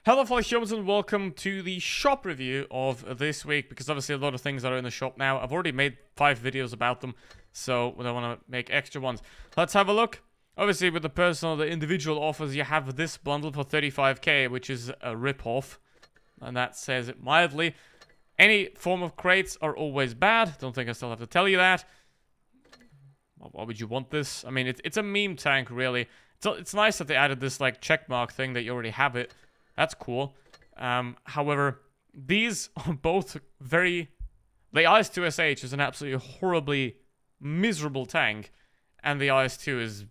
Hello fellow humans and welcome to the shop review of this week, because obviously a lot of things are in the shop now. I've already made 5 videos about them, so I don't want to make extra ones. Let's have a look. Obviously with the individual offers, you have this bundle for 35k, which is a rip-off, and that says it mildly. Any form of crates are always bad. Don't think I still have to tell you that. Why would you want this? I mean, it's a meme tank, really. It's nice that they added this, like, checkmark thing that you already have it. That's cool. However, these are both very... The IS-2SH is an absolutely horribly miserable tank, and the IS-2 is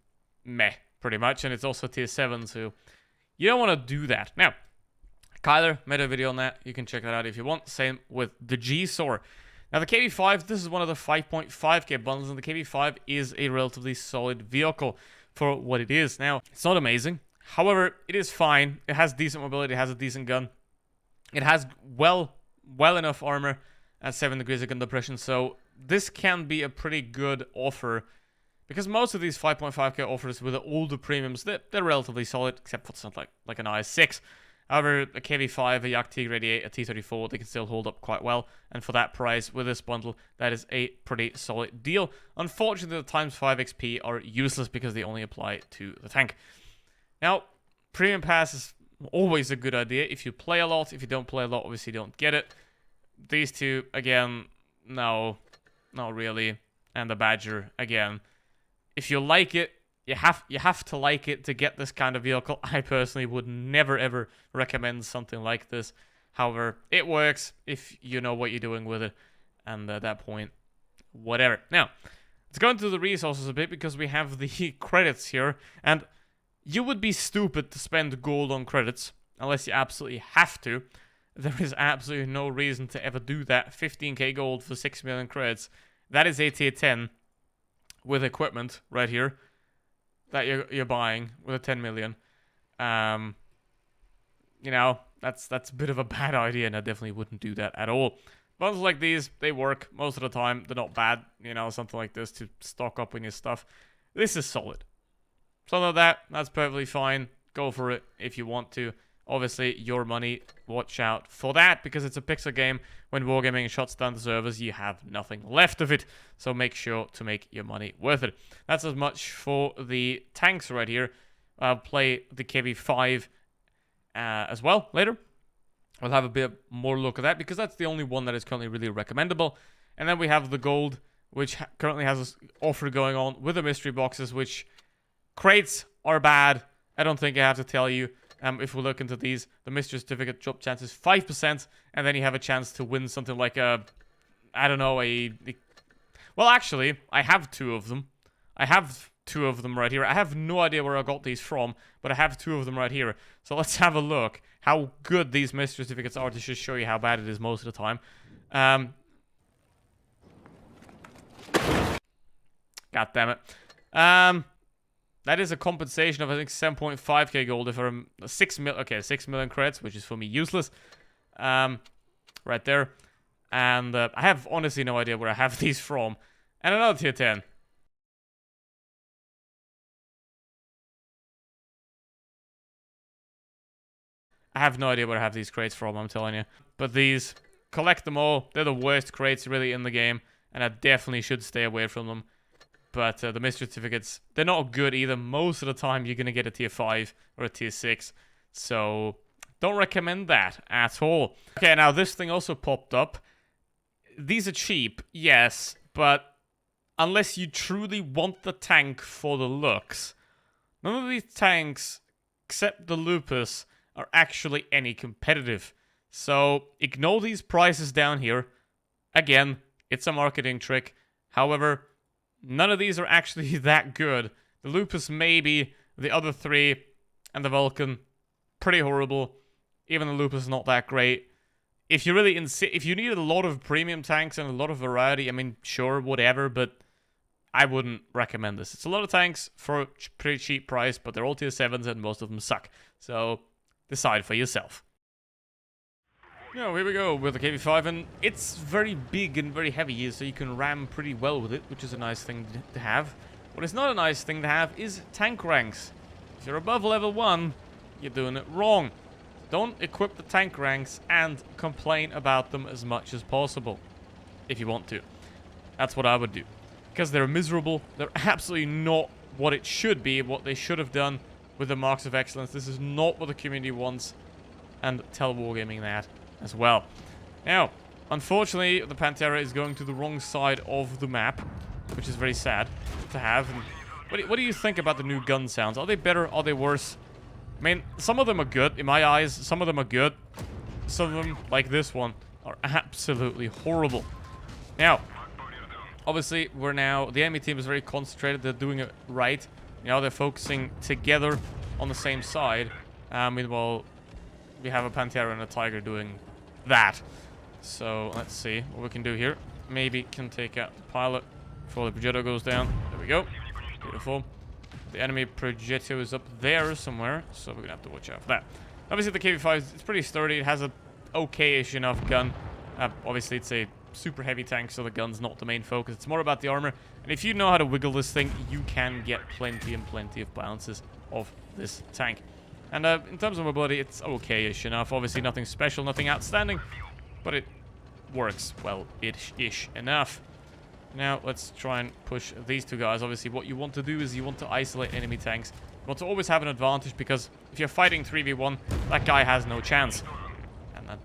meh, pretty much, and it's also tier 7, so you don't want to do that. Now, Kyler made a video on that. You can check that out if you want. Same with the G-Saw. Now, the KB5, this is one of the 5.5k bundles, and the KB5 is a relatively solid vehicle for what it is. Now, it's not amazing. However, it is fine. It has decent mobility. It has a decent gun. It has well enough armor at 7 degrees of gun depression. So this can be a pretty good offer, because most of these 5.5k offers with the older premiums, they're relatively solid, except for something like an IS-6. However, a KB5, a Yak T-88, a T-34, they can still hold up quite well. And for that price, with this bundle, that is a pretty solid deal. Unfortunately, the times 5 XP are useless because they only apply to the tank. Now, Premium Pass is always a good idea if you play a lot. If you don't play a lot, obviously you don't get it. These two, again, no, not really. And the Badger, again. If you like it, you have to like it to get this kind of vehicle. I personally would never ever recommend something like this. However, it works if you know what you're doing with it. And at that point, whatever. Now, let's go into the resources a bit, because we have the credits here. And you would be stupid to spend gold on credits, unless you absolutely have to. There is absolutely no reason to ever do that. 15k gold for 6 million credits. That is a tier 10 with equipment right here that you're buying with a 10 million. You know, that's a bit of a bad idea, and I definitely wouldn't do that at all. Bundles like these, they work most of the time. They're not bad, you know, something like this to stock up on your stuff. This is solid. Something like that's perfectly fine. Go for it if you want to. Obviously, your money, watch out for that, because it's a pixel game. When Wargaming shuts down the servers, you have nothing left of it. So make sure to make your money worth it. That's as much for the tanks right here. I'll play the KB5 as well later. I'll have a bit more look at that, because that's the only one that is currently really recommendable. And then we have the gold, which currently has an offer going on with the mystery boxes, which... Crates are bad. I don't think I have to tell you. If we look into these, the mystery certificate drop chance is 5%, and then you have a chance to win something like a... I don't know, well, actually, I have 2 of them. I have 2 of them right here. I have no idea where I got these from, but I have 2 of them right here. So let's have a look how good these mystery certificates are to just show you how bad it is most of the time. God damn it. That is a compensation of, I think, 7.5k gold if I'm 6 million credits, which is for me useless. Right there. And I have honestly no idea where I have these from. And another tier 10. I have no idea where I have these crates from, I'm telling you. But these, collect them all. They're the worst crates really in the game, and I definitely should stay away from them. But the mystery certificates, they're not good either. Most of the time, you're going to get a tier 5 or a tier 6. So, don't recommend that at all. Okay, now this thing also popped up. These are cheap, yes, but unless you truly want the tank for the looks, none of these tanks, except the Lupus, are actually any competitive. So, ignore these prices down here. Again, it's a marketing trick. However... none of these are actually that good. The Lupus maybe, the other 3, and the Vulcan, pretty horrible. Even the Lupus is not that great. If you really if you need a lot of premium tanks and a lot of variety, I mean, sure, whatever, but I wouldn't recommend this. It's a lot of tanks for a pretty cheap price, but they're all tier 7s and most of them suck. So, decide for yourself. Yeah, here we go with the KB5, and it's very big and very heavy, so you can ram pretty well with it, which is a nice thing to have. What is not a nice thing to have is tank ranks. If you're above level 1, you're doing it wrong. don't equip the tank ranks and complain about them as much as possible. If you want to. That's what I would do. Because they're miserable. They're absolutely not what it should be, what they should have done with the Marks of Excellence. This is not what the community wants. And tell Wargaming that as well. Now, unfortunately, the Pantera is going to the wrong side of the map, which is very sad to have. And what do you think about the new gun sounds? Are they better? Are they worse? I mean, some of them are good, in my eyes. Some of them are good. Some of them, like this one, are absolutely horrible. Now, obviously, the enemy team is very concentrated. They're doing it right. You know, they're focusing together on the same side. Meanwhile, we have a Pantera and a Tiger doing that. So, let's see what we can do here. Maybe can take out the pilot before the Progetto goes down. There we go. Beautiful. The enemy Progetto is up there somewhere, so we're gonna have to watch out for that. Obviously, the KV-5 is pretty sturdy. It has a okay-ish enough gun. Obviously, it's a super heavy tank, so the gun's not the main focus. It's more about the armor. And if you know how to wiggle this thing, you can get plenty and plenty of balances of this tank. And in terms of mobility, it's okay-ish enough. Obviously, nothing special, nothing outstanding, but it works well-ish enough. Now, let's try and push these two guys. Obviously, what you want to do is you want to isolate enemy tanks. You want to always have an advantage, because if you're fighting 3v1, that guy has no chance. And then,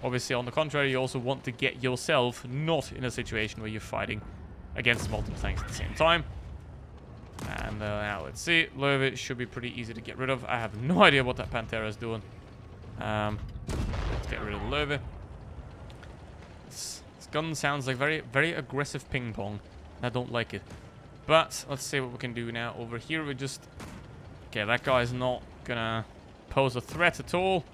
obviously, on the contrary, you also want to get yourself not in a situation where you're fighting against multiple tanks at the same time. And now, let's see. Löwe should be pretty easy to get rid of. I have no idea what that Pantera is doing. Let's get rid of Löwe. This gun sounds like very aggressive ping pong. I don't like it. But let's see what we can do now. Over here, we just... Okay, that guy's not gonna pose a threat at all.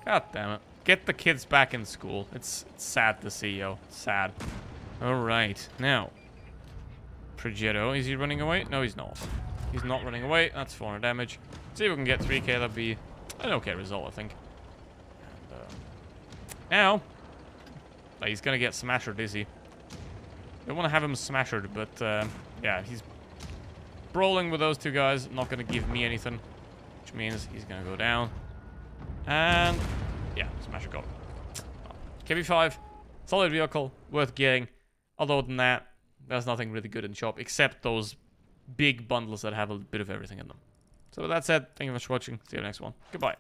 God damn it. Get the kids back in school. It's sad to see, yo. It's sad. Alright, now. Progetto, is he running away? No, he's not. He's not running away. That's 400 damage. See if we can get 3k. That'd be an okay result, I think. And, now, he's gonna get smashed, is he? Don't want to have him smashed, but yeah, he's brawling with those two guys. Not gonna give me anything, which means he's gonna go down. And yeah, smasher got him. KB5, solid vehicle, worth getting. Other than that, there's nothing really good in the shop except those big bundles that have a bit of everything in them. So with that said, thank you very much for watching. See you in the next one. Goodbye.